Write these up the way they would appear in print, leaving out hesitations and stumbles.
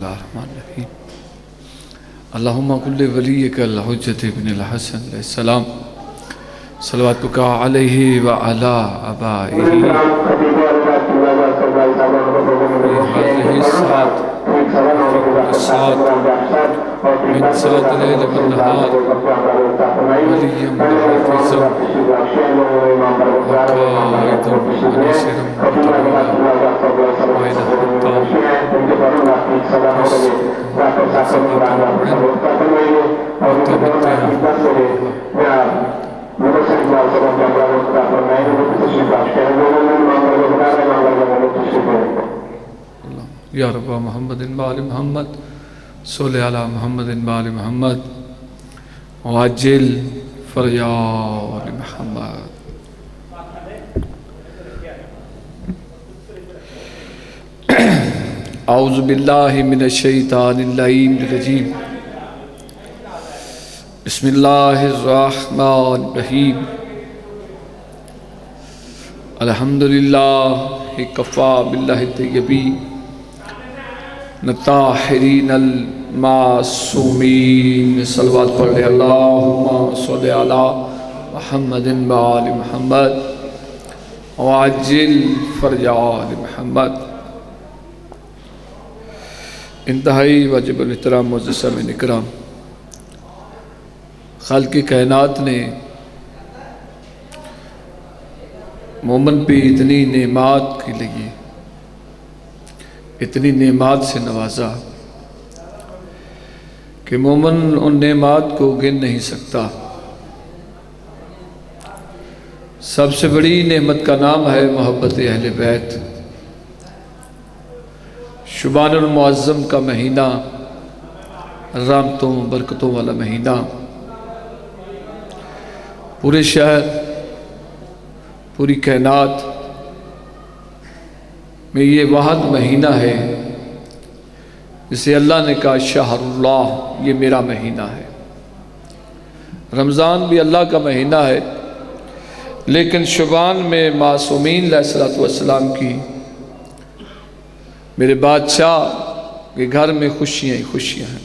الرحمن الرحیم اللہم کل ولیک الحجت ابن الحسن علیہ السلام صلواتک علیہ وعلا آبائہ من سات لیل من نہار ولیم محافظا وقائدا ونصرا مطلوبا وإلہ یا رب محمد بآل محمد صلی علی محمد بآل محمد وعجل فرجال محمد. اعوذ باللہ من الشیطان اللعین الرجیم. بسم اللہ الرحمن الرحیم. الحمدللہ کفا باللہ طیبی نطاہرین المعصومین. صلوات پڑھ لے اللہم صلی علی محمد وآل محمد وعجل فرج آل محمد. انتہائی واجب الاحترام معزز سامعین اکرام، خالق کائنات نے مومن پہ اتنی نعمات کے لیے اتنی نعمات سے نوازا کہ مومن ان نعمات کو گن نہیں سکتا. سب سے بڑی نعمت کا نام ہے محبت اہل بیت. شعبان المعظم کا مہینہ، رحمتوں برکتوں والا مہینہ، پورے شہر پوری کائنات میں یہ واحد مہینہ ہے جسے اللہ نے کہا شہر اللہ، یہ میرا مہینہ ہے. رمضان بھی اللہ کا مہینہ ہے، لیکن شعبان میں معصومین علیہ السلام کی، میرے بادشاہ کے گھر میں خوشیاں ہی خوشیاں ہیں.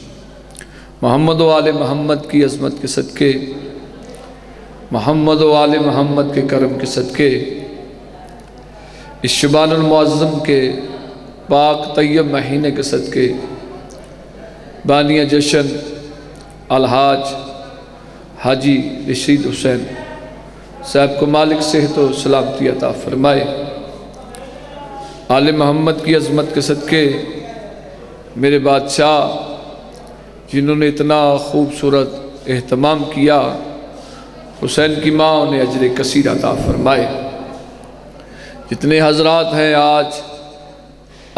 محمد و آل محمد کی عظمت کے صدقے، محمد و آل محمد کے کرم کے صدقے، اس شعبان المعظم کے پاک طیب مہینے کے صدقے، بانیہ جشن الحاج حاجی رشید حسین صاحب کو مالک صحت و سلامتی عطا فرمائے. آل محمد کی عظمت کے صدقے میرے بادشاہ جنہوں نے اتنا خوبصورت اہتمام کیا، حسین کی ماں انہیں اجر کثیر عطا فرمائے. جتنے حضرات ہیں، آج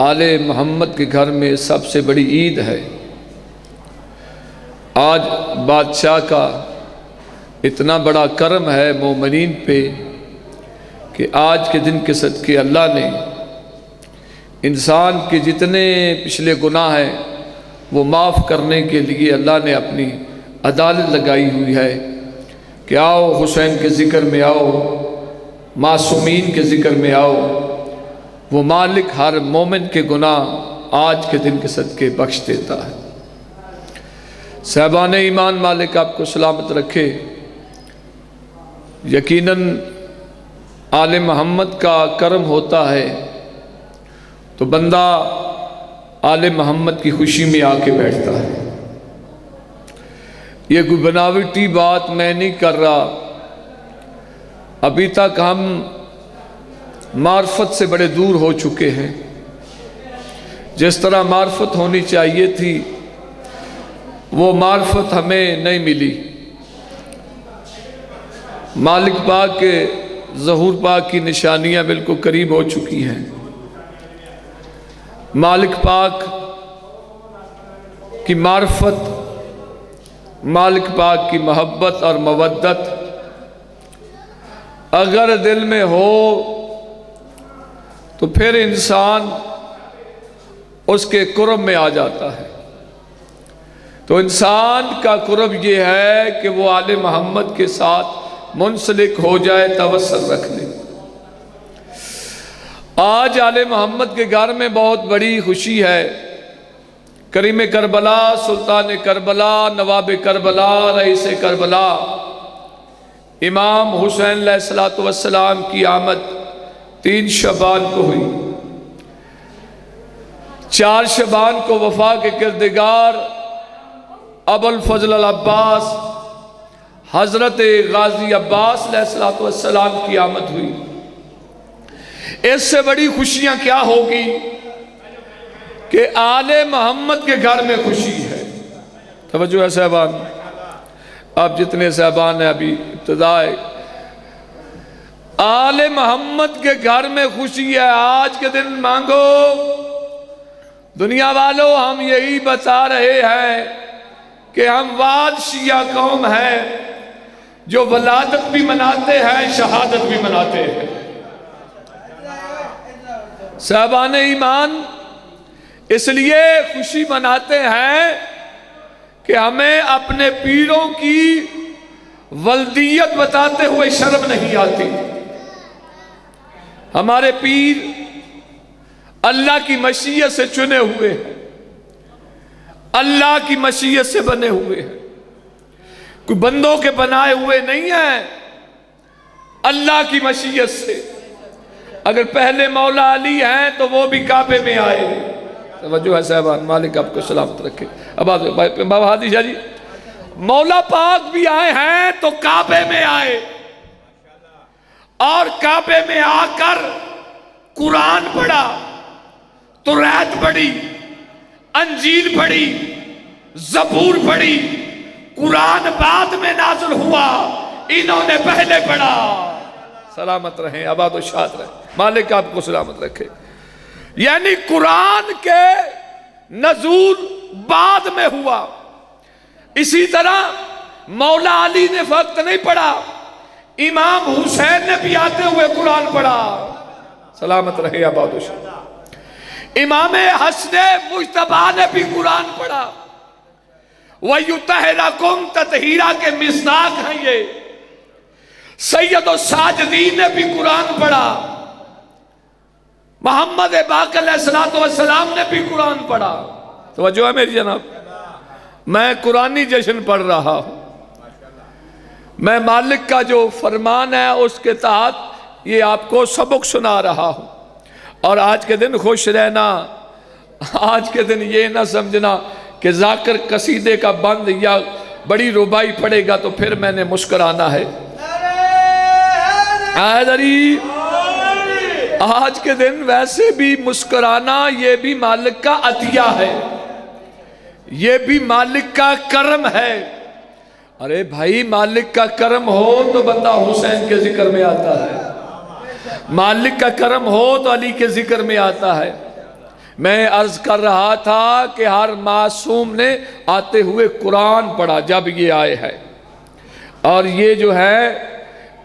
آل محمد کے گھر میں سب سے بڑی عید ہے. آج بادشاہ کا اتنا بڑا کرم ہے مومنین پہ کہ آج کے دن کے صدقے اللہ نے انسان کے جتنے پچھلے گناہ ہیں وہ معاف کرنے کے لیے اللہ نے اپنی عدالت لگائی ہوئی ہے کہ آؤ حسین کے ذکر میں آؤ، معصومین کے ذکر میں آؤ. وہ مالک ہر مومن کے گناہ آج کے دن کے صدقے بخش دیتا ہے. صاحبان ایمان، مالک آپ کو سلامت رکھے. یقیناً آل محمد کا کرم ہوتا ہے تو بندہ آل محمد کی خوشی میں آ کے بیٹھتا ہے. یہ کوئی بناوٹی بات میں نہیں کر رہا. ابھی تک ہم معرفت سے بڑے دور ہو چکے ہیں. جس طرح معرفت ہونی چاہیے تھی وہ معرفت ہمیں نہیں ملی. مالک پاک کے ظہور پاک کی نشانیاں بالکل قریب ہو چکی ہیں. مالک پاک کی معرفت، مالک پاک کی محبت اور مودت اگر دل میں ہو تو پھر انسان اس کے قرب میں آ جاتا ہے. تو انسان کا قرب یہ ہے کہ وہ آل محمد کے ساتھ منسلک ہو جائے، توسل رکھ لے. آج آل محمد کے گھر میں بہت بڑی خوشی ہے کریم کربلا، سلطان کربلا، نواب کربلا، رئیس کربلا امام حسین علیہ السلام کی آمد 3 شعبان کو ہوئی۔ 4 شعبان کو وفا کے کردگار ابو الفضل العباس حضرت غازی عباس علیہ السلام کی آمد ہوئی۔ اس سے بڑی خوشیاں کیا ہوگی کہ آل محمد کے گھر میں خوشی ہے۔ توجہ ہے صاحبان، آپ جتنے صاحبان ہیں ابھی ابتدائے، آل محمد کے گھر میں خوشی ہے۔ آج کے دن مانگو دنیا والوں، ہم یہی بتا رہے ہیں کہ ہم واد شیعہ قوم ہیں جو ولادت بھی مناتے ہیں، شہادت بھی مناتے ہیں۔ صاحبان ایمان اس لیے خوشی مناتے ہیں کہ ہمیں اپنے پیروں کی ولدیت بتاتے ہوئے شرم نہیں آتی۔ ہمارے پیر اللہ کی مشیت سے چنے ہوئے ہیں، اللہ کی مشیت سے بنے ہوئے ہیں، کوئی بندوں کے بنائے ہوئے نہیں ہیں، اللہ کی مشیت سے۔ اگر پہلے مولا علی ہیں تو وہ بھی کعبے میں آئے ہیں۔ توجہ ہے صاحبان، مالک آپ کو سلامت رکھے۔ اب بابا ہادی شاہ جی، مولا پاک بھی آئے ہیں تو کعبے میں آئے، اور کعبے میں آ کر قرآن پڑھا، توریت پڑھی، انجیل پڑھی، زبور پڑھی۔ قرآن بعد میں نازل ہوا، انہوں نے پہلے پڑھا۔ سلامت رہیں، آباد و شاد رہیں، مالک آپ کو سلامت رکھے۔ یعنی قرآن کے نزول بعد میں ہوا۔ اسی طرح مولا علی نے وقت نہیں پڑھا، امام حسین نے بھی آتے ہوئے قرآن پڑھا۔ سلامت رہے آباد و شاد۔ امام حسن مجتبی نے بھی قرآن پڑھا۔ وَيُطَهِّرَكُمْ تَطْهِيرًا کے مصداق ہیں یہ۔ سید الساجدین نے بھی قرآن پڑھا۔ محمد باقر علیہ السلام نے بھی قرآن پڑھا۔ توجہ ہے میری جناب، میں قرآنی جشن پڑھ رہا ہوں، میں مالک کا جو فرمان ہے اس کے تحت یہ آپ کو سبق سنا رہا ہوں۔ اور آج کے دن خوش رہنا، آج کے دن یہ نہ سمجھنا کہ ذاکر قصیدے کا بند یا بڑی ربائی پڑے گا تو پھر میں نے مسکرانا ہے۔ آج کے دن ویسے بھی مسکرانا یہ بھی مالک کا عطیہ ہے، یہ بھی مالک کا کرم ہے۔ ارے بھائی، مالک کا کرم ہو تو بندہ حسین کے ذکر میں آتا ہے، مالک کا کرم ہو تو علی کے ذکر میں آتا ہے۔ میں عرض کر رہا تھا کہ ہر معصوم نے آتے ہوئے قرآن پڑھا جب یہ آئے ہیں، اور یہ جو ہے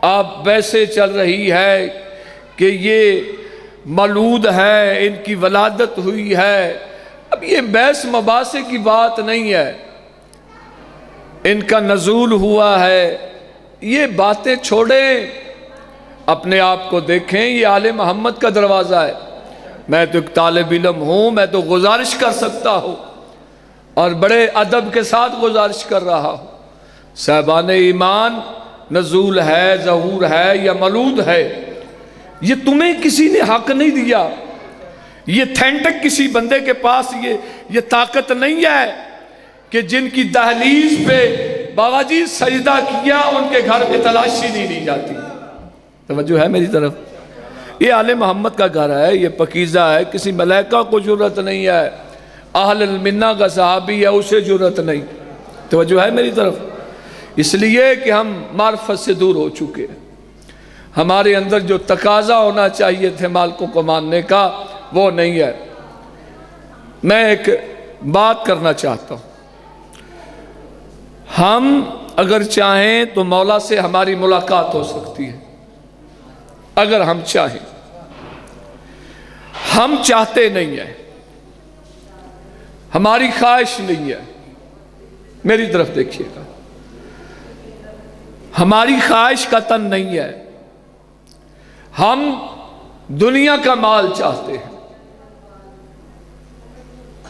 اب ویسے چل رہی ہے کہ یہ مولود ہے، ان کی ولادت ہوئی ہے۔ اب یہ بحث مباحثے کی بات نہیں ہے، ان کا نزول ہوا ہے، یہ باتیں چھوڑیں، اپنے آپ کو دیکھیں۔ یہ آل محمد کا دروازہ ہے۔ میں تو ایک طالب علم ہوں، میں تو گزارش کر سکتا ہوں، اور بڑے ادب کے ساتھ گزارش کر رہا ہوں۔ صاحبان ایمان، نزول ہے، ظہور ہے یا مولود ہے، یہ تمہیں کسی نے حق نہیں دیا، یہ تھینٹک کسی بندے کے پاس یہ طاقت نہیں ہے کہ جن کی دہلیز پہ بابا جی سجدہ کیا ان کے گھر میں تلاشی نہیں لی جاتی۔ توجہ ہے میری طرف، یہ آل محمد کا گھر ہے، یہ پاکیزہ ہے، کسی ملائکہ کو جرت نہیں ہے، اہل المنہ کا صحابی ہے اسے جرت نہیں۔ توجہ ہے میری طرف، اس لیے کہ ہم معرفت سے دور ہو چکے ہیں، ہمارے اندر جو تقاضا ہونا چاہیے تھے مالکوں کو ماننے کا وہ نہیں ہے۔ میں ایک بات کرنا چاہتا ہوں، ہم اگر چاہیں تو مولا سے ہماری ملاقات ہو سکتی ہے، اگر ہم چاہیں۔ ہم چاہتے نہیں ہیں، ہماری خواہش نہیں ہے، میری طرف دیکھیے گا، ہماری خواہش کا تن نہیں ہے، ہم دنیا کا مال چاہتے ہیں،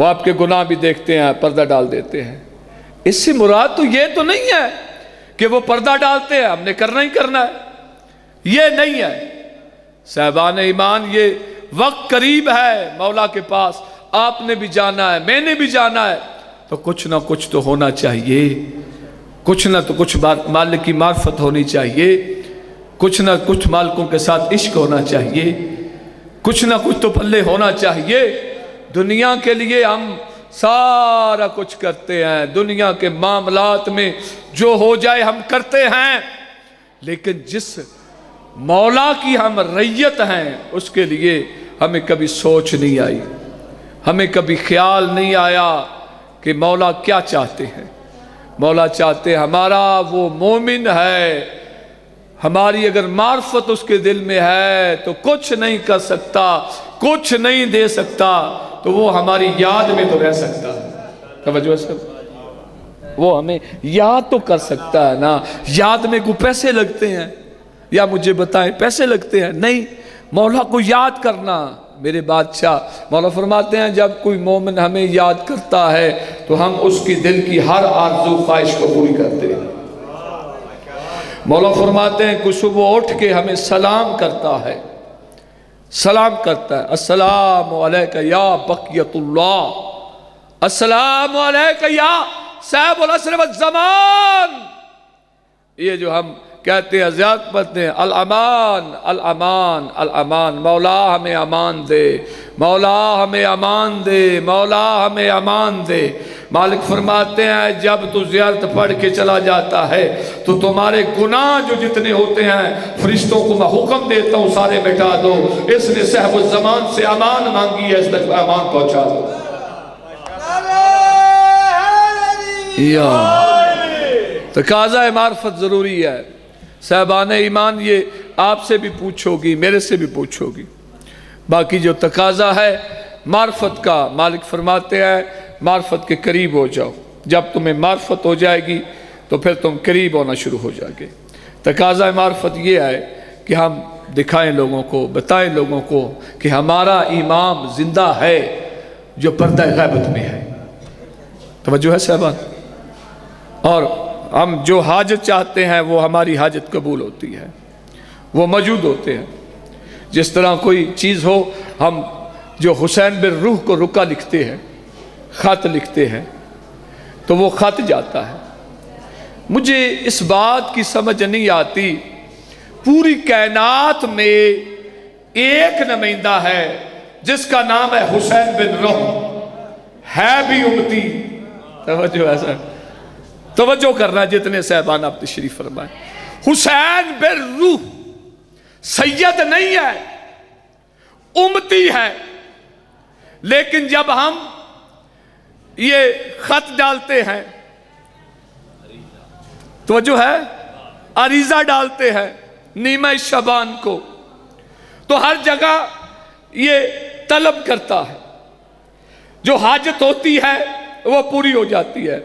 وہ آپ کے گناہ بھی دیکھتے ہیں، پردہ ڈال دیتے ہیں۔ اس سے مراد تو یہ تو نہیں ہے کہ وہ پردہ ڈالتے ہیں ہم نے کرنا ہی کرنا ہے، یہ نہیں ہے صاحبان ایمان۔ یہ وقت قریب ہے مولا کے پاس، آپ نے بھی جانا ہے، میں نے بھی جانا ہے، تو کچھ نہ کچھ تو ہونا چاہیے، کچھ نہ تو کچھ مالک کی معرفت ہونی چاہیے، کچھ نہ کچھ مالکوں کے ساتھ عشق ہونا چاہیے، کچھ نہ کچھ تو پلے ہونا چاہیے۔ دنیا کے لیے ہم سارا کچھ کرتے ہیں، دنیا کے معاملات میں جو ہو جائے ہم کرتے ہیں، لیکن جس مولا کی ہم رعیت ہیں اس کے لیے ہمیں کبھی سوچ نہیں آئی، ہمیں کبھی خیال نہیں آیا کہ مولا کیا چاہتے ہیں۔ مولا چاہتے ہیں ہمارا وہ مومن ہے، ہماری اگر معرفت اس کے دل میں ہے تو کچھ نہیں کر سکتا، کچھ نہیں دے سکتا، تو وہ ہماری یاد میں تو رہ سکتا ہے۔ توجہ ہے، وہ ہمیں یاد تو کر سکتا ہے نا۔ یاد میں کوئی پیسے لگتے ہیں یا مجھے بتائیں پیسے لگتے ہیں؟ نہیں، مولا کو یاد کرنا میرے بادشاہ۔ مولا فرماتے ہیں جب کوئی مومن ہمیں یاد کرتا ہے تو ہم اس کی دل کی ہر آرزو خواہش کو پوری کرتے ہیں۔ مولا فرماتے ہیں کہ صبح اٹھ کے ہمیں سلام کرتا ہے، سلام کرتا ہے، السلام علیکہ یا بقیت اللہ، السلام علیکہ یا صاحب العصر والزمان۔ یہ جو ہم کہتے ہیں زیادت پڑھتے ہیں، الامان الامان الامان، مولا ہمیں امان دے، مولا ہمیں امان دے، مولا ہمیں امان دے۔ مالک فرماتے ہیں جب تو زیارت پڑھ کے چلا جاتا ہے تو تمہارے گناہ جو جتنے ہوتے ہیں فرشتوں کو میں حکم دیتا ہوں سارے مٹا دو، اس نے صاحب الزمان سے امان مانگی ہے، اس تک امان پہنچا دو۔ یا تقاضا معرفت ضروری ہے صاحبان ایمان، یہ آپ سے بھی پوچھو گی، میرے سے بھی پوچھو گی۔ باقی جو تقاضا ہے معرفت کا، مالک فرماتے ہیں معرفت کے قریب ہو جاؤ، جب تمہیں معرفت ہو جائے گی تو پھر تم قریب ہونا شروع ہو جائے گے۔ تقاضا معرفت یہ ہے کہ ہم دکھائیں لوگوں کو، بتائیں لوگوں کو کہ ہمارا امام زندہ ہے جو پردہ غیبت میں ہے۔ توجہ ہے صاحبان؟ اور ہم جو حاجت چاہتے ہیں وہ ہماری حاجت قبول ہوتی ہے، وہ موجود ہوتے ہیں۔ جس طرح کوئی چیز ہو، ہم جو حسین بن روح کو رکا لکھتے ہیں، خط لکھتے ہیں، تو وہ خط جاتا ہے۔ مجھے اس بات کی سمجھ نہیں آتی، پوری کائنات میں ایک نمائندہ ہے جس کا نام ہے حسین بن روح، ہے بھی امتی۔ توجہ ایسا توجہ کرنا جتنے صاحبان آپ تشریف فرمائیں۔ حسین بن روح سید نہیں ہے، امتی ہے، لیکن جب ہم یہ خط ڈالتے ہیں، توجہ ہے، عریضہ ڈالتے ہیں نیمہ شعبان کو، تو ہر جگہ یہ طلب کرتا ہے، جو حاجت ہوتی ہے وہ پوری ہو جاتی ہے۔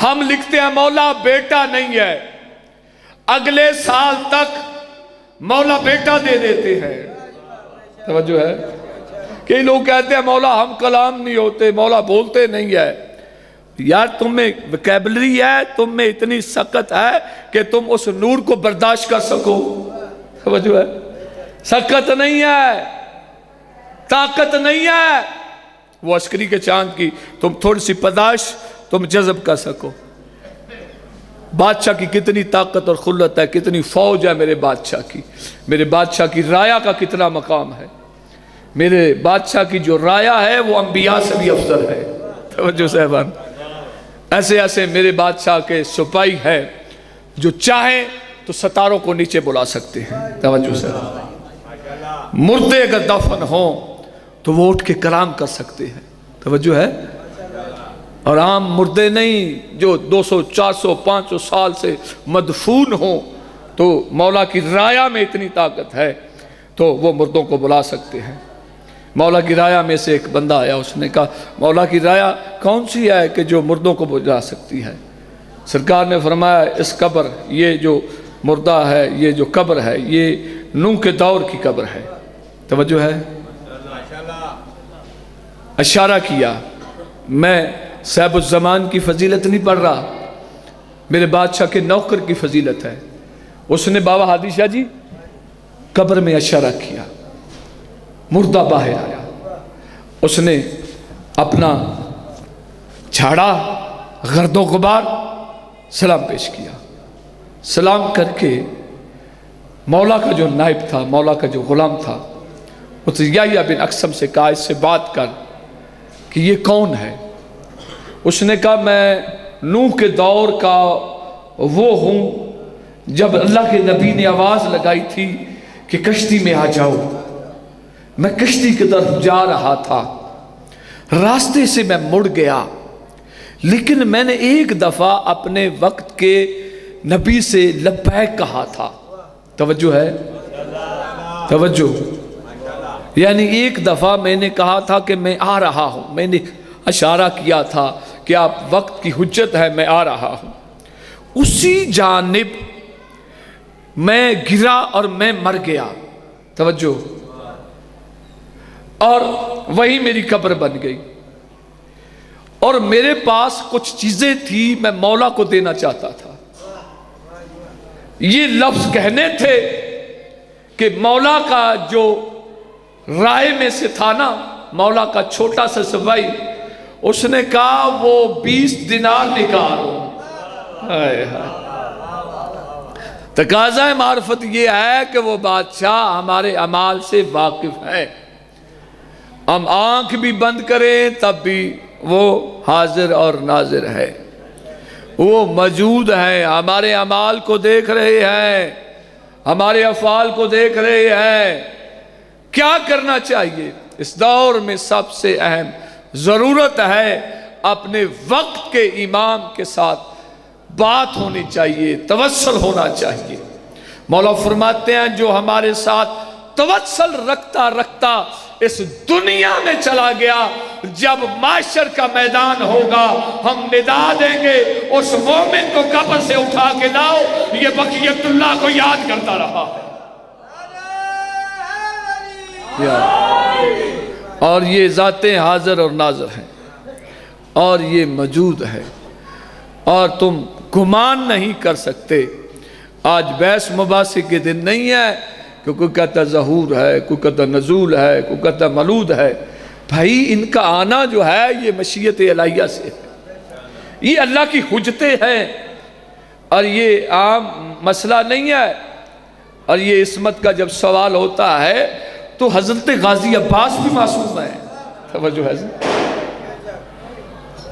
ہم لکھتے ہیں مولا بیٹا نہیں ہے، اگلے سال تک مولا بیٹا دے دیتے ہیں۔ توجہ ہے، کئی لوگ کہتے ہیں مولا ہم کلام نہیں ہوتے، مولا بولتے نہیں ہے۔ یار تم میں ویکیبلری ہے، تم میں اتنی سکت ہے کہ تم اس نور کو برداشت کر سکو۔ توجہ ہے، سکت نہیں ہے، طاقت نہیں ہے وہ عسکری کے چاند کی، تم تھوڑی سی پداش تم جذب کر سکو۔ بادشاہ کی کتنی طاقت اور خلت ہے، کتنی فوج ہے میرے بادشاہ کی، میرے بادشاہ کی رایا کا کتنا مقام ہے، میرے بادشاہ کی جو رایا ہے وہ انبیاء سے بھی افضل ہے۔ توجہ صاحبان، ایسے ایسے میرے بادشاہ کے سپاہی ہے جو چاہیں تو ستاروں کو نیچے بلا سکتے ہیں۔ توجہ صاحبان، مردے اگر دفن ہوں تو وہ اٹھ کے کلام کر سکتے ہیں۔ توجہ ہے، اور عام مردے نہیں جو 200 400 500 سال سے مدفون ہوں، تو مولا کی رایا میں اتنی طاقت ہے تو وہ مردوں کو بلا سکتے ہیں۔ مولا کی رایا میں سے ایک بندہ آیا، اس نے کہا مولا کی رایا کون سی ہے کہ جو مردوں کو بلا سکتی ہے؟ سرکار نے فرمایا اس قبر، یہ جو مردہ ہے، یہ جو قبر ہے، یہ نوح کے دور کی قبر ہے۔ توجہ ہے، اشارہ کیا میں صاحب الزمان کی فضیلت نہیں پڑھ رہا، میرے بادشاہ کے نوکر کی فضیلت ہے۔ اس نے بابا ہادی شاہ جی قبر میں اشارہ کیا، مردہ باہر آیا، اس نے اپنا جھاڑا گرد و غبار، سلام پیش کیا، سلام کر کے مولا کا جو نائب تھا، مولا کا جو غلام تھا، اس یحییٰ بن اقسم سے کہا اس سے بات کر کہ یہ کون ہے؟ اس نے کہا میں نوح کے دور کا وہ ہوں جب اللہ کے نبی نے آواز لگائی تھی کہ کشتی میں آ جاؤ، میں کشتی کی طرف جا رہا تھا، راستے سے میں مڑ گیا، لیکن میں نے ایک دفعہ اپنے وقت کے نبی سے لبیک کہا تھا۔ توجہ ہے، توجہ، یعنی ایک دفعہ میں نے کہا تھا کہ میں آ رہا ہوں، میں نے اشارہ کیا تھا کہ آپ وقت کی حجت ہے، میں آ رہا ہوں۔ اسی جانب میں گرا اور میں مر گیا، توجہ، اور وہی میری قبر بن گئی، اور میرے پاس کچھ چیزیں تھی میں مولا کو دینا چاہتا تھا۔ یہ لفظ کہنے تھے کہ مولا کا جو رائے میں سے تھا نا، مولا کا چھوٹا سا سپاہی، اس نے کہا وہ 20 دینار نکالو۔ تقاضۂ معرفت یہ ہے کہ وہ بادشاہ ہمارے اعمال سے واقف ہے، ہم آنکھ بھی بند کریں تب بھی وہ حاضر اور ناظر ہے، وہ موجود ہے، ہمارے اعمال کو دیکھ رہے ہیں، ہمارے افعال کو دیکھ رہے ہیں۔ کیا کرنا چاہیے؟ اس دور میں سب سے اہم ضرورت ہے اپنے وقت کے امام کے ساتھ بات ہونی چاہیے، توسل ہونا چاہیے۔ مولا فرماتے ہیں جو ہمارے ساتھ توسل رکھتا رکھتا اس دنیا میں چلا گیا، جب معاشر کا میدان ہوگا ہم ندا دیں گے اس مومن کو قبر سے اٹھا کے لاؤ، یہ بقیت اللہ کو یاد کرتا رہا ہے، اور یہ ذاتیں حاضر اور ناظر ہیں، اور یہ موجود ہے، اور تم گمان نہیں کر سکتے۔ آج بحث مباحثے کے دن نہیں ہے کہ کوئی کہتا ظہور ہے، کوئی کہتا نزول ہے، کوئی کہتا مولود ہے۔ بھائی ان کا آنا جو ہے یہ مشیت الہیہ سے ہے، یہ اللہ کی حجتیں ہیں، اور یہ عام مسئلہ نہیں ہے۔ اور یہ عصمت کا جب سوال ہوتا ہے تو حضرت غازی عباس بھی معصوم ہے، توجہ ہے،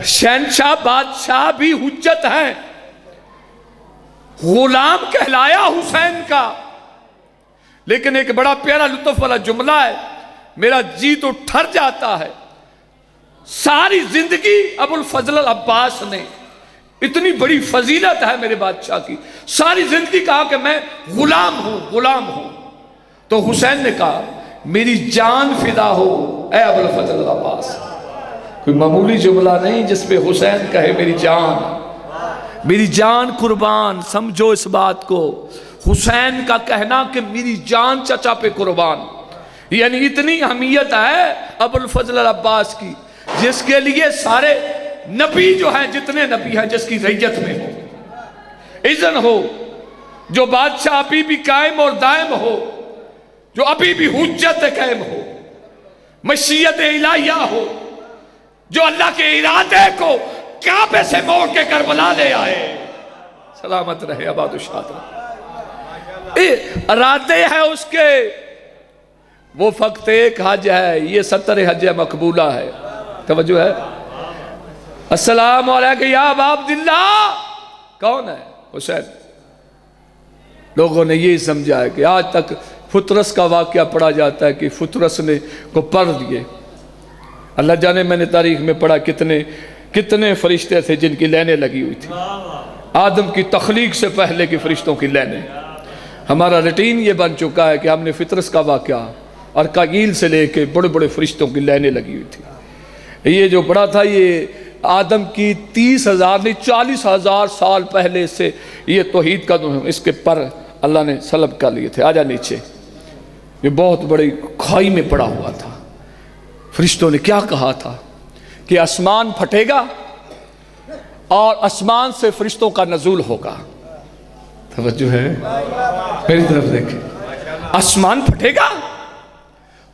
شہنشاہ بادشاہ بھی حجت ہیں، غلام کہلایا حسین کا۔ لیکن ایک بڑا پیارا لطف والا جملہ ہے، میرا جی تو ٹھر جاتا ہے، ساری زندگی ابو الفضل العباس نے، اتنی بڑی فضیلت ہے میرے بادشاہ کی، ساری زندگی کہا کہ میں غلام ہوں، غلام ہوں۔ تو حسین نے کہا میری جان فدا ہو اے ابو الفضل العباس۔ کوئی معمولی جملہ نہیں جس پہ حسین کہے میری جان قربان، سمجھو اس بات کو۔ حسین کا کہنا کہ میری جان چچا پہ قربان، یعنی اتنی اہمیت ہے ابو الفضل العباس کی، جس کے لیے سارے نبی جو ہیں، جتنے نبی ہیں، جس کی ریت میں ہو، اذن ہو، جو بادشاہ ابھی بھی قائم اور دائم ہو، جو ابھی بھی حجت قائم ہو، مشیت الہیہ ہو، جو اللہ کے ارادے کو کعبے سے موڑ کے کربلا لے آئے، سلامت رہے، آباد و شاد رہے، ارادے ہیں اس کے، وہ فقط ایک حج ہے، یہ 70 حج مقبولہ ہے، توجہ ہے۔ السلام علیکم یا ابا عبداللہ، کون ہے؟ حسین۔ لوگوں نے یہی سمجھا ہے کہ آج تک فطرس کا واقعہ پڑھا جاتا ہے کہ فطرس نے کو پڑھ دیے، اللہ جانے میں نے تاریخ میں پڑھا کتنے فرشتے تھے جن کی لینیں لگی ہوئی تھی، آدم کی تخلیق سے پہلے کی فرشتوں کی لینیں۔ ہمارا روٹین یہ بن چکا ہے کہ ہم نے فطرس کا واقعہ اور قابیل سے لے کے بڑے بڑے فرشتوں کی لینیں لگی ہوئی تھی۔ یہ جو پڑھا تھا یہ آدم کی 30,000 نہیں 40,000 سال پہلے سے یہ توحید کا اس کے پر اللہ نے سلب کر لیے تھے۔ آجا نیچے، یہ بہت بڑی کھائی میں پڑا ہوا تھا۔ فرشتوں نے کیا کہا تھا کہ آسمان پھٹے گا اور آسمان سے فرشتوں کا نزول ہوگا. توجہ ہے میری طرف دیکھیں. آسمان پھٹے گا،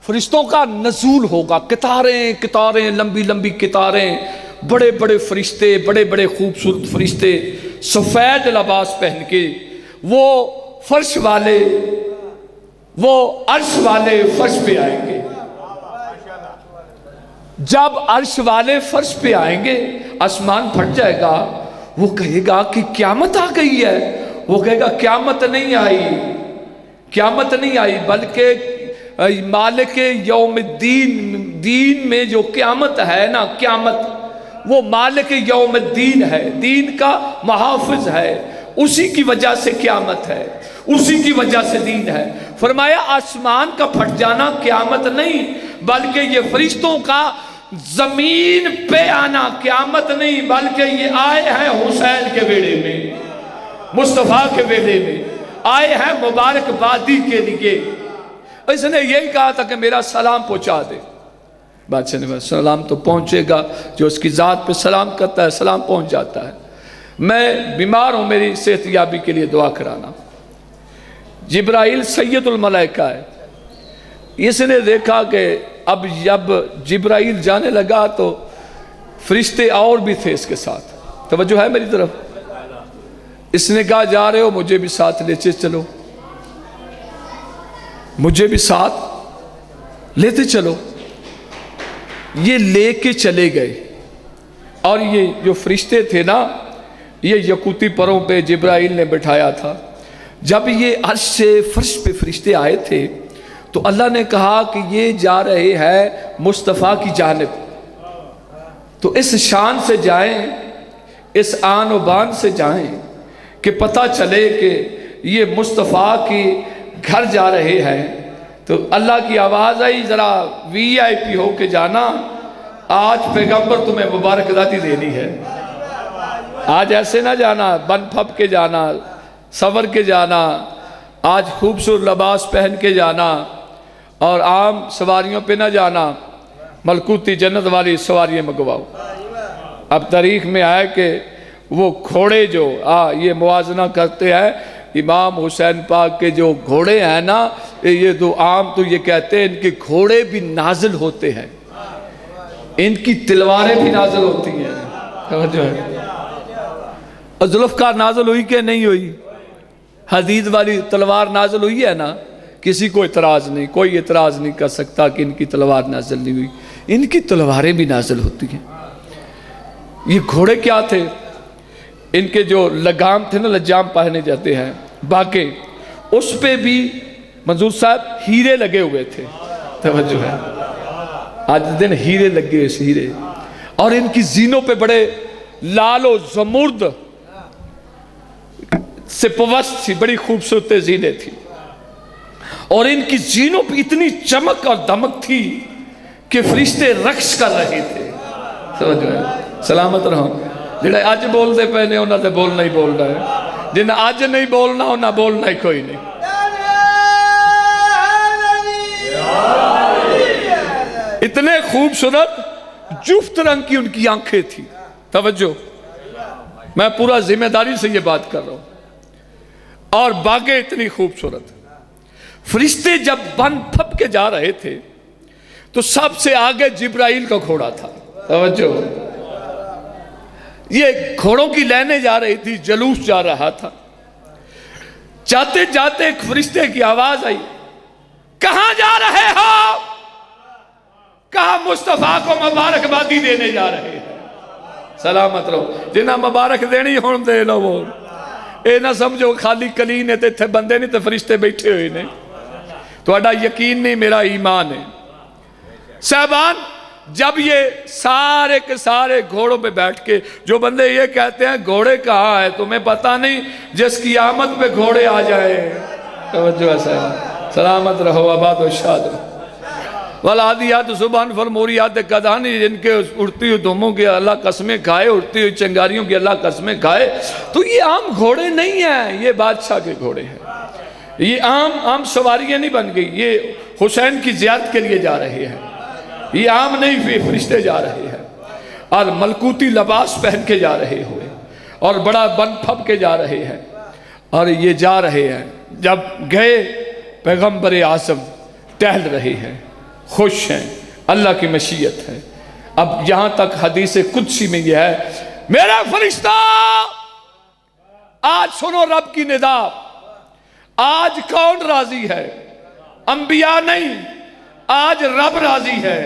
فرشتوں کا نزول ہوگا. قطاریں قطاریں، لمبی لمبی قطاریں، بڑے بڑے فرشتے، بڑے بڑے خوبصورت فرشتے سفید لباس پہن کے وہ فرش والے، وہ عرش والے فرش پہ آئیں گے. جب عرش والے فرش پہ آئیں گے آسمان پھٹ جائے گا. وہ کہے گا کہ قیامت آ گئی ہے. وہ کہے گا قیامت نہیں آئی، قیامت نہیں آئی، بلکہ مالک یوم الدین، دین میں جو قیامت ہے نا، قیامت وہ مالک یوم الدین ہے، دین کا محافظ ہے، اسی کی وجہ سے قیامت ہے، اسی کی وجہ سے دین ہے. فرمایا آسمان کا پھٹ جانا قیامت نہیں، بلکہ یہ فرشتوں کا زمین پہ آنا قیامت نہیں، بلکہ یہ آئے ہیں حسین کے بیڑے میں، مصطفیٰ کے بیڑے میں آئے ہیں مبارک بادی کے لیے. اس نے یہی کہا تھا کہ میرا سلام پہنچا دے. بادشاہ نے کہا سلام تو پہنچے گا، جو اس کی ذات پہ سلام کرتا ہے سلام پہنچ جاتا ہے. میں بیمار ہوں، میری صحت یابی کے لیے دعا کرانا. جبرائیل سید الملائکہ ہے. اس نے دیکھا کہ اب جب جبرائیل جانے لگا تو فرشتے اور بھی تھے اس کے ساتھ. توجہ ہے میری طرف. اس نے کہا جا رہے ہو، مجھے بھی ساتھ لیتے چلو، مجھے بھی ساتھ لیتے چلو. یہ لے کے چلے گئے اور یہ جو فرشتے تھے نا، یہ یقوتی پروں پہ جبرائیل نے بٹھایا تھا. جب یہ عرش سے فرش پہ فرشتے آئے تھے تو اللہ نے کہا کہ یہ جا رہے ہیں مصطفیٰ کی جانب، تو اس شان سے جائیں، اس آن و بان سے جائیں کہ پتہ چلے کہ یہ مصطفیٰ کی گھر جا رہے ہیں. تو اللہ کی آواز آئی ذرا VIP ہو کے جانا، آج پیغمبر تمہیں مبارکبادی دینی ہے. آج ایسے نہ جانا، بن پھپ کے جانا، سور کے جانا، آج خوبصورت لباس پہن کے جانا اور عام سواریوں پہ نہ جانا، ملکوتی جنت والی سواریاں منگواؤ. اب تاریخ میں آئے کہ وہ گھوڑے جو یہ موازنہ کرتے ہیں، امام حسین پاک کے جو گھوڑے ہیں نا، یہ دو عام تو یہ کہتے ہیں ان کے گھوڑے بھی نازل ہوتے ہیں، ان کی تلواریں بھی نازل ہوتی ہیں. ذوالفقار نازل ہوئی کہ نہیں ہوئی؟ حدید والی تلوار نازل ہوئی ہے نا، کسی کو اعتراض نہیں، کوئی اعتراض نہیں کر سکتا کہ ان کی تلوار نازل نہیں ہوئی. ان کی تلواریں بھی نازل ہوتی ہیں. یہ گھوڑے کیا تھے؟ ان کے جو لگام تھے نا، لجام پہنے جاتے ہیں، باقی اس پہ بھی منظور صاحب ہیرے لگے ہوئے تھے. توجہ ہے، آج دن ہیرے لگے اس ہیرے. اور ان کی زینوں پہ بڑے لال و زمرد سے پوست تھی، بڑی خوبصورت زینے تھی. اور ان کی زینوں پہ اتنی چمک اور دمک تھی کہ فرشتے رقص کر رہے تھے. توجہ ہے، سلامت رہو. جڑے اج بول دے پہنے انہاں تے بولنا ہی بولنا ہے، جن اج نہیں بولنا انہاں بولنا ہی کوئی نہیں. اتنے خوبصورت جفت رنگ کی ان کی آنکھیں تھی. توجہ، میں پورا ذمہ داری سے یہ بات کر رہا ہوں. اور باغیں اتنی خوبصورت. فرشتے جب بن پھپ کے جا رہے تھے تو سب سے آگے جبرائیل کا گھوڑا تھا. توجہ، یہ گھوڑوں کی لینیں جا رہی تھی، جلوس جا رہا تھا. جاتے جاتے ایک فرشتے کی آواز آئی، کہاں جا رہے ہو؟ کہا مصطفیٰ کو مبارکبادی دینے جا رہے ہیں. سلامت رہو. جنہاں مبارک دینی ہون دے لو. وہ اے نہ سمجھو خالی کلین ہے تے بندے نہیں تے فرشتے بیٹھے ہوئے نے. تہاڈا یقین نہیں، میرا ایمان ہے. صاحبان، جب یہ سارے کے سارے گھوڑوں پہ بیٹھ کے، جو بندے یہ کہتے ہیں گھوڑے کہاں ہے، تمہیں پتہ نہیں جس کی آمد پہ گھوڑے آ جائے. توجہ ہے صاحب. سلامت رہو، آباد و شاد رہو. والعادیات صبحاً فالموریات قدحاً، جن کے اڑتی ہوئی دھوموں کی اللہ قسمیں کھائے، اڑتی ہوئی چنگاریوں کی اللہ قسمیں کھائے. تو یہ عام گھوڑے نہیں ہیں، یہ بادشاہ کے گھوڑے ہیں. یہ عام سواریاں نہیں بن گئی، یہ حسین کی زیارت کے لیے جا رہے ہیں. یہ عام نہیں، فرشتے جا رہے ہیں. اور ملکوتی لباس پہن کے جا رہے ہوئے اور بڑا بن پھب کے جا رہے ہیں، اور یہ جا رہے ہیں. جب گئے پیغمبر اعظم ٹہل رہے ہیں، خوش ہیں، اللہ کی مشیت ہے. اب یہاں تک حدیث قدسی میں یہ ہے، میرا فرشتہ آج سنو رب کی ندا. آج کون راضی ہے؟ انبیاء نہیں، آج رب راضی ہے.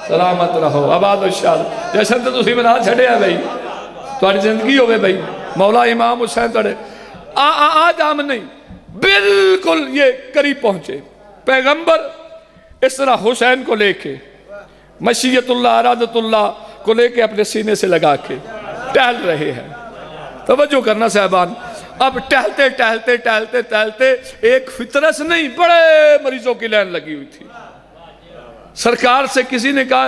سلامت رہو، آباد و شاد. جیسے تو تسی بنا چھڑے ہیں بھائی، تمہاری زندگی ہوئے بھائی. مولا امام حسین تڑے آج ہم نہیں، بالکل یہ قریب پہنچے. پیغمبر اس طرح حسین کو لے کے، مشیت اللہ ارادت اللہ کو لے کے اپنے سینے سے لگا کے ٹہل رہے ہیں. توجہ کرنا صاحبان. اب ٹہلتے ٹہلتے ٹہلتے ٹہلتے ایک فطرس نہیں، بڑے مریضوں کی لائن لگی ہوئی تھی. سرکار سے کسی نے کہا،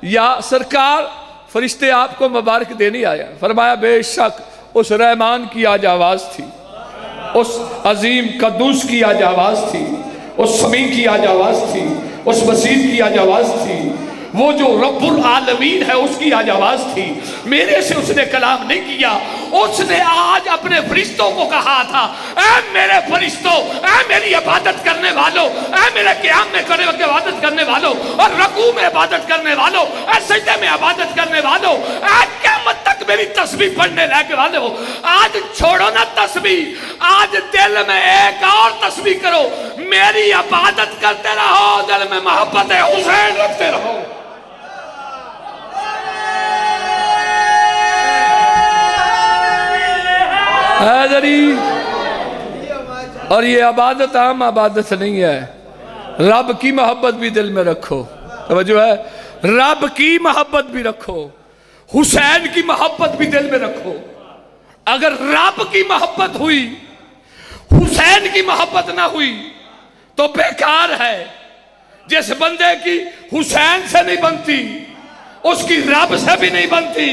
یا سرکار فرشتے آپ کو مبارک دینے آیا. فرمایا بے شک اس رحمان کی آج آواز تھی، اس عظیم قدوس کی آج آواز تھی، اس سمیع کی آج آواز تھی، اس بصیر کی آج آواز تھی، وہ جو رب العالمین ہے اس کی آج آواز تھی. میرے سے اس نے کلام نہیں کیا، اس نے آج اپنے فرشتوں کو کہا تھا، اے میرے فرشتوں، اے میری عبادت کرنے والوں، اے میرے قیام میں کھڑے وقت عبادت کرنے والوں، اور رکوع میں عبادت کرنے والوں، اے سجدے میں عبادت کرنے والوں، اے قیامت تک میری تسبیح پڑھنے لگے والوں. آج چھوڑو نا تسبیح، آج دل میں ایک اور تسبیح کرو، میری عبادت کرتے رہو، دل میں محبت حسین رکھتے رہو. حاضری. اور یہ عبادت عام عبادت نہیں ہے، رب کی محبت بھی دل میں رکھو. توجہ ہے، رب کی محبت بھی رکھو، حسین کی محبت بھی دل میں رکھو. اگر رب کی محبت ہوئی، حسین کی محبت نہ ہوئی تو بیکار ہے. جس بندے کی حسین سے نہیں بنتی اس کی رب سے بھی نہیں بنتی.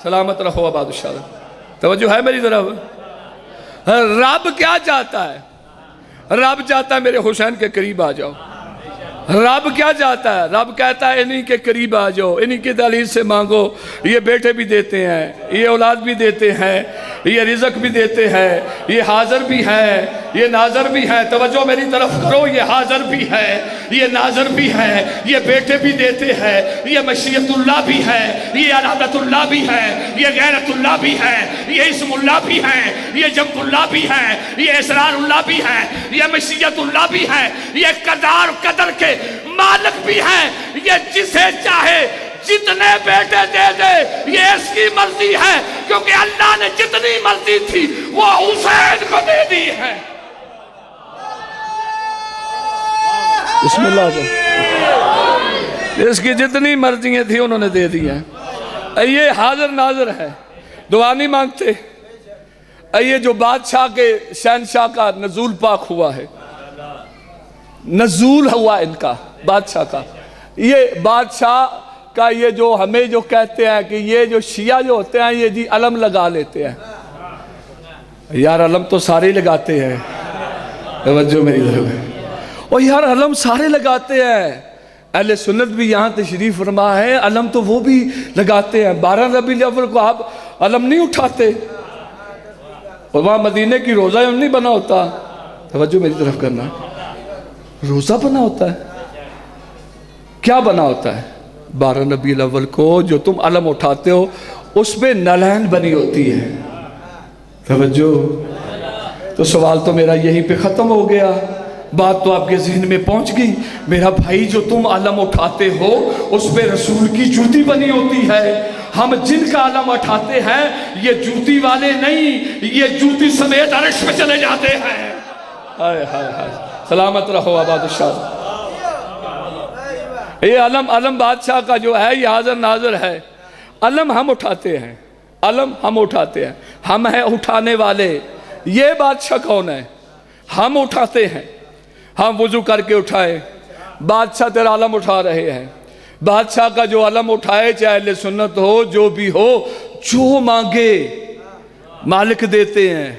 سلامت رہو آباد و شاد. توجہ ہے میری طرف. رب کیا چاہتا ہے؟ رب چاہتا ہے میرے حسین کے قریب آ جاؤ. رب کیا چاہتا ہے؟ رب کہتا ہے انہی کے قریب آ جاؤ، انہی کی دلیل سے مانگو. یہ بیٹے بھی دیتے ہیں، یہ اولاد بھی دیتے ہیں، یہ رزق بھی دیتے ہیں، یہ حاضر بھی ہے، یہ ناظر بھی ہے. توجہ میری طرف کرو. یہ حاضر بھی ہے، یہ ناظر بھی ہے، یہ بیٹے بھی دیتے ہیں، یہ مشیت اللہ بھی ہے، یہ ارادت اللہ بھی ہے، یہ غیرت اللہ بھی ہے، یہ اسم اللہ بھی ہے، یہ جنب اللہ بھی ہے، یہ اسرار اللہ بھی ہے، یہ مشیت اللہ بھی ہے، یہ قدر کے مالک بھی ہے. یہ جسے چاہے جتنے بیٹے دے دے، یہ اس کی مرضی ہے، کیونکہ اللہ نے جتنی مرضی تھی وہ حسین کو دے دی ہے. بسم اللہ سے اس کی جتنی مرضیاں تھی انہوں نے دے دی ہیں. یہ حاضر ناظر ہے، دعا نہیں مانگتے. یہ جو بادشاہ کے شہنشاہ کا نزول پاک ہوا ہے، نزول ہوا ان کا بادشاہ کا، یہ بادشاہ کا یہ جو ہمیں جو کہتے ہیں کہ یہ جو شیعہ جو ہوتے ہیں یہ جی علم لگا لیتے ہیں. یار علم تو سارے لگاتے ہیں. توجہ میری طرف ہے. اور یار علم سارے لگاتے ہیں. اہل سنت بھی یہاں تشریف فرما ہے، علم تو وہ بھی لگاتے ہیں. 12 ربیع الاول کو آپ علم نہیں اٹھاتے، اور وہاں مدینے کی روزہ نہیں بنا ہوتا. توجہ میری طرف کرنا. روزہ بنا ہوتا ہے. کیا بنا ہوتا ہے؟ 12 ربیع الاول کو جو تم علم اٹھاتے ہو اس پہ نلین بنی ہوتی ہے. توجہ. تو سوال تو میرا یہیں پہ ختم ہو گیا. بات تو آپ کے ذہن میں پہنچ گئی. میرا بھائی جو تم علم اٹھاتے ہو اس پہ رسول کی جوتی بنی ہوتی ہے. ہم جن کا علم اٹھاتے ہیں یہ جوتی والے نہیں، یہ جوتی سمیت عرش پہ چلے جاتے ہیں. ہائے ہائے ہائے. سلامت رہو آباد الشاد. یہ علم بادشاہ کا جو ہے یہ حاضر ناظر ہے. علم ہم اٹھاتے ہیں، علم ہم اٹھاتے ہیں، ہم ہیں اٹھانے والے. یہ بادشاہ کون ہے؟ ہم اٹھاتے ہیں. ہم وضو کر کے اٹھائے، بادشاہ تیرا علم اٹھا رہے ہیں. بادشاہ کا جو علم اٹھائے، چاہے اہل سنت ہو جو بھی ہو، جو مانگے مالک دیتے ہیں.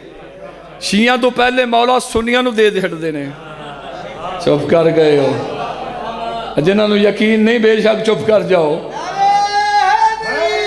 شیعہ تو پہلے مولا سنیاں نو دے ہٹ دینے. چپ کر گئے ہو. جنہاں نو یقین نہیں بے شک چپ کر جاؤ.